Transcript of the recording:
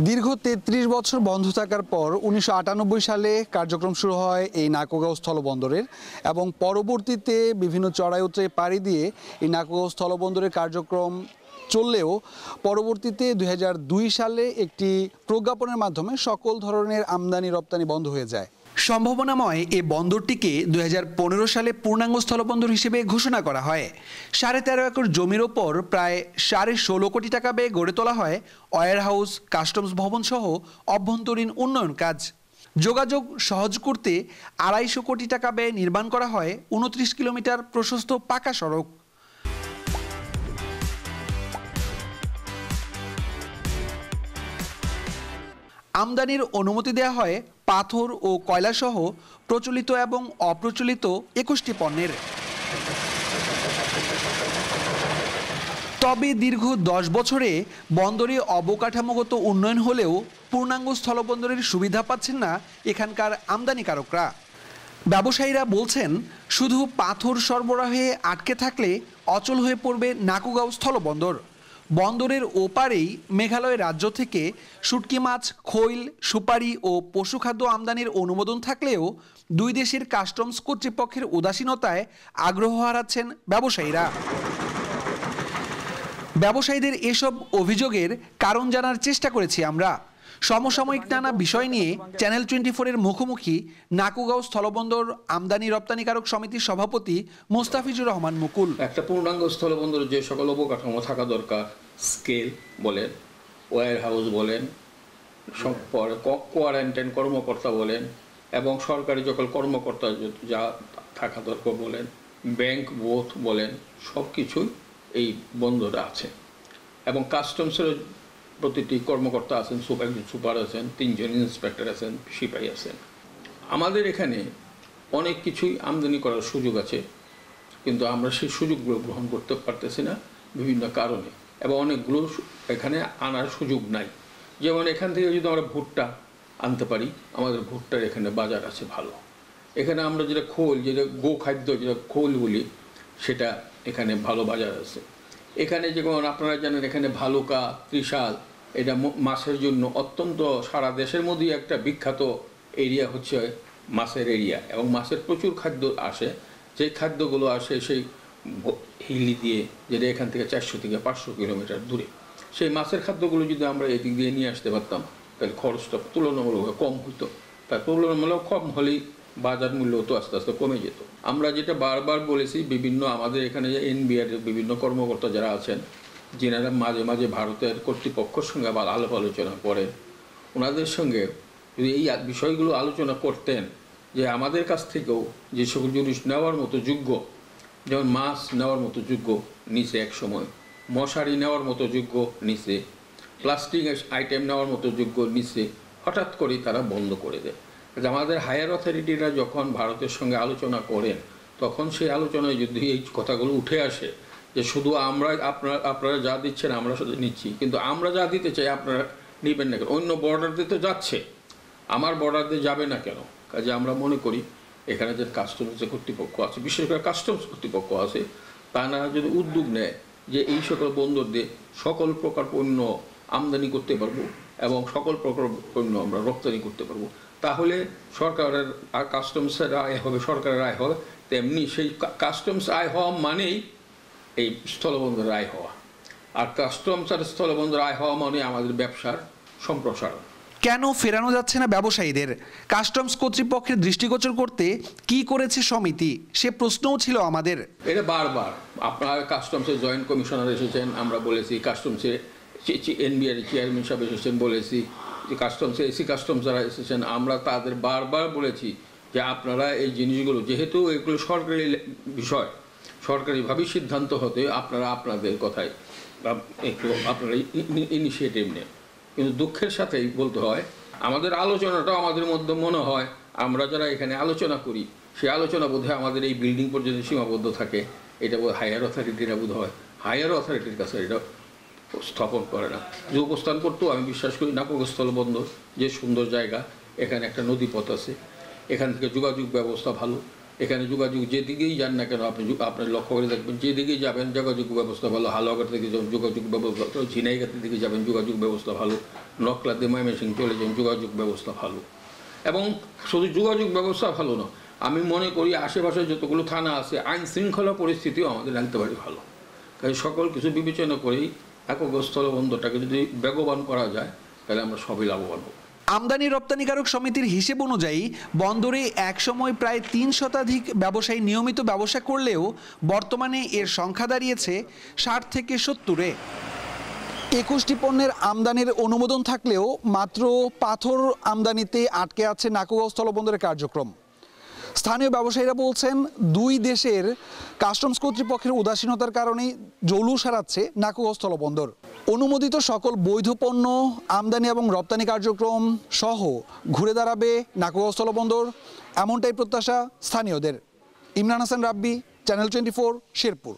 দীর্ঘ ৩৩ বছর বন্ধ থাকার পর ১৯৯৮ সালে কার্যক্রম শুরু হয় এই নাকুগাঁও স্থলবন্দরের এবং পরবর্তীতে বিভিন্ন চড়াই উতরাই পাড়ি দিয়ে এই নাকুগাঁও স্থলবন্দরের কার্যক্রম চললেও পরবর্তীতে ২০০২ সালে একটি প্রজ্ঞাপনের মাধ্যমে সকল ধরনের আমদানি রপ্তানি বন্ধ হয়ে যায়। সম্ভাবনাময় এই বন্দরটিকে ২০১৫ সালে পূর্ণাঙ্গ স্থলবন্দর হিসেবে ঘোষণা করা হয়। ১৩.৫ একর জমির ওপর প্রায় ১৬.৫ কোটি টাকা ব্যয়ে গড়ে তোলা হয় ওয়্যার হাউস, কাস্টমস ভবন সহ অভ্যন্তরীণ উন্নয়ন কাজ। যোগাযোগ সহজ করতে ২৫০ কোটি টাকা ব্যয়ে নির্মাণ করা হয় ২৯ কিলোমিটার প্রশস্ত পাকা সড়ক। আমদানির অনুমতি দেওয়া হয় পাথর ও কয়লা সহ প্রচলিত এবং অপ্রচলিত ২১টি পণ্যের। তবে দীর্ঘ ১০ বছরে বন্দরে অবকাঠামোগত উন্নয়ন হলেও পূর্ণাঙ্গ স্থলবন্দরের সুবিধা পাচ্ছেন না এখানকার আমদানিকারকরা। ব্যবসায়ীরা বলছেন, শুধু পাথর সরবরাহে আটকে থাকলে অচল হয়ে পড়বে নাকুগাঁও স্থলবন্দর। বন্দরের ওপারেই মেঘালয় রাজ্য থেকে শুটকি মাছ, খৈল, সুপারি ও পশুখাদ্য আমদানির অনুমোদন থাকলেও দুই দেশের কাস্টমস কর্তৃপক্ষের উদাসীনতায় আগ্রহ হারাচ্ছেন ব্যবসায়ীরা। ব্যবসায়ীদের এসব অভিযোগের কারণ জানার চেষ্টা করেছি আমরা। সমসাময়িক নানা বিষয় নিয়ে চ্যানেল 24-এর মুখোমুখি নাকুগাঁও স্থলবন্দর আমদানি রপ্তানিকারক সমিতির সভাপতি মোস্তাফিজুর রহমান মুকুল। একটা পূর্ণাঙ্গ স্থলবন্দর যে সকল অবকাঠামো থাকা দরকার, স্কেল বলেন, ওয়্যার হাউস বলেন, কোয়ারেন্টাইন কর্মকর্তা বলেন এবং সরকারি সকল কর্মকর্তা যা থাকা দরকার বলেন, ব্যাংক বোথ বলেন, সব কিছুই এই বন্দরে আছে এবং কাস্টমসের প্রতিটি কর্মকর্তা আছেন, একজন সুপার আছেন, ৩ জন ইন্সপেক্টর আছেন, সিপাহী আছেন। আমাদের এখানে অনেক কিছুই আমদানি করার সুযোগ আছে, কিন্তু আমরা সেই সুযোগগুলো গ্রহণ করতে পারতেছি না বিভিন্ন কারণে, এবং অনেকগুলো এখানে আনার সুযোগ নাই। যেমন এখান থেকে যদি আমরা ভুট্টা আনতে পারি, আমাদের ভুট্টার এখানে বাজার আছে ভালো। এখানে আমরা যেটা খোল, যেটা গোখাদ্য, যেটা খোল বলি, সেটা এখানে ভালো বাজার আছে। এখানে যেমন আপনারা জানেন, এখানে ভালুকা, ত্রিশাল, এটা মাছের জন্য অত্যন্ত সারা দেশের মধ্যেই একটা বিখ্যাত এরিয়া হচ্ছে মাছের এরিয়া, এবং মাছের প্রচুর খাদ্য আসে। যে খাদ্যগুলো আসে সেই হিলি দিয়ে, যেটা এখান থেকে ৪০০ থেকে ৫০০ কিলোমিটার দূরে, সেই মাছের খাদ্যগুলো যদি আমরা এদিক দিয়ে নিয়ে আসতে পারতাম তাহলে খরচটা তুলনামূলকভাবে কম হতো। তার তুলনামূলক কম হলেই বাজার মূল্য তো আস্তে আস্তে কমে যেত। আমরা যেটা বারবার বলেছি, বিভিন্ন আমাদের এখানে যে এনবিআর বিভিন্ন কর্মকর্তা যারা আছেন, যেনারা মাঝে মাঝে ভারতের কর্তৃপক্ষের সঙ্গে আবার আলাপ আলোচনা করেন, ওনাদের সঙ্গে যদি এই বিষয়গুলো আলোচনা করতেন যে আমাদের কাছ থেকেও যে সকল জিনিস নেওয়ার মতো যোগ্য, যেমন মাছ নেওয়ার মতো যোগ্য নিচে এক সময়, মশারি নেওয়ার মতো যোগ্য নিচে, প্লাস্টিক আইটেম নেওয়ার মতো যোগ্য নিচে, হঠাৎ করেই তারা বন্ধ করে দেয়। আমাদের হায়ার অথরিটিরা যখন ভারতের সঙ্গে আলোচনা করেন, তখন সেই আলোচনায় যদি এই কথাগুলো উঠে আসে যে শুধু আপনারা যা দিচ্ছেন আমরা শুধু নিচ্ছি, কিন্তু আমরা যা দিতে চাই আপনারা নেবেন না কেন, অন্য বর্ডার দিয়ে তো যাচ্ছে, আমার বর্ডার দিয়ে যাবে না কেন? কাজে আমরা মনে করি এখানে যে কাস্টমস যে কর্তৃপক্ষ আছে, বিশেষ করে কাস্টমস কর্তৃপক্ষ আছে, তারা যদি উদ্যোগ নেয় যে এই সকল বন্দর দিয়ে সকল প্রকার পণ্য আমদানি করতে পারবো এবং সকল প্রকার পণ্য আমরা রপ্তানি করতে পারবো, তাহলে সরকারের আর কাস্টমসের আয় হবে, সরকারের আয় হবে, তেমনি সেই কাস্টমস আয় হওয়া মানেই এই স্থলবন্দরের আয় হওয়া, আর কাস্টমস আর স্থলবন্দর আয় হওয়া মানে আমাদের ব্যবসার সম্প্রসারণ। কেন ফেরানো যাচ্ছে না ব্যবসায়ীদের? কাস্টমস কর্তৃপক্ষের দৃষ্টিগোচর করতে কি করেছে সমিতি, সে প্রশ্নও ছিল আমাদের। এটা বারবার আপনার কাস্টমসের জয়েন্ট কমিশনার এসেছেন, আমরা বলেছি, কাস্টমসের এনবিআর চেয়ারম্যান সাহেব এসেছেন, বলেছি, যে কাস্টমসে এসি কাস্টমস যারা এসেছেন, আমরা তাদের বারবার বলেছি যে আপনারা এই জিনিসগুলো, যেহেতু এগুলো সরকারি বিষয়, সরকারিভাবেই সিদ্ধান্ত হতে, আপনারা আপনাদের কথায় একটু আপনারা ইনিশিয়েটিভ নেন। কিন্তু দুঃখের সাথেই বলতে হয়, আমাদের আলোচনাটাও আমাদের মধ্যে মনে হয় আমরা যারা এখানে আলোচনা করি, সেই আলোচনা বোধহয় আমাদের এই বিল্ডিং পর্যন্ত সীমাবদ্ধ থাকে। এটা হায়ার অথরিটিরা বোধ হয় হায়ার অথরিটির কাছে এটা স্থাপন করে না। যে উপস্থান করতেও আমি বিশ্বাস করি নাকুগাঁও স্থলবন্দর যে সুন্দর জায়গা, এখানে একটা নদীপথ আছে, এখান থেকে যোগাযোগ ব্যবস্থা ভালো, এখানে যোগাযোগ যেদিকেই যান না কেন আপনি লক্ষ্য করে দেখবেন, যেদিকেই যাবেন যোগাযোগ ব্যবস্থা ভালো। হালুয়াঘাট থেকে যোগাযোগ ব্যবস্থা, ঝিনাইগাতির দিকে যাবেন যোগাযোগ ব্যবস্থা ভালো, নকলা দিয়ে ময়মনসিংহ চলে যান যোগাযোগ ব্যবস্থা ভালো। এবং শুধু যোগাযোগ ব্যবস্থা ভালো না, আমি মনে করি আশেপাশে যতগুলো থানা আছে আইন শৃঙ্খলা পরিস্থিতিও আমাদের একেবারে ভালো। কাজে সকল কিছু বিবেচনা করেই একক স্থলবন্দরটাকে যদি বেগবান করা যায় তাহলে আমরা সবই লাভবান হব। আমদানি রপ্তানিকারক সমিতির হিসেব অনুযায়ী বন্দরে একসময় প্রায় 3 শতাধিক ব্যবসায়ী নিয়মিত ব্যবসা করলেও বর্তমানে এর সংখ্যা দাঁড়িয়েছে 60 থেকে 70-এ। 21টি পণ্যের আমদানির অনুমোদন থাকলেও মাত্র পাথর আমদানিতে আটকে আছে নাকুগাঁও স্থলবন্দরের কার্যক্রম। স্থানীয় ব্যবসায়ীরা বলছেন, দুই দেশের কাস্টমস কর্তৃপক্ষের উদাসীনতার কারণেই জৌলুস হারাচ্ছে নাকুগাঁও স্থলবন্দর। অনুমোদিত সকল বৈধ পণ্য আমদানি এবং রপ্তানি কার্যক্রম সহ ঘুরে দাঁড়াবে নাকুগাঁও স্থলবন্দর, এমনটাই প্রত্যাশা স্থানীয়দের। ইমরান হাসান রাব্বি, চ্যানেল 24, শেরপুর।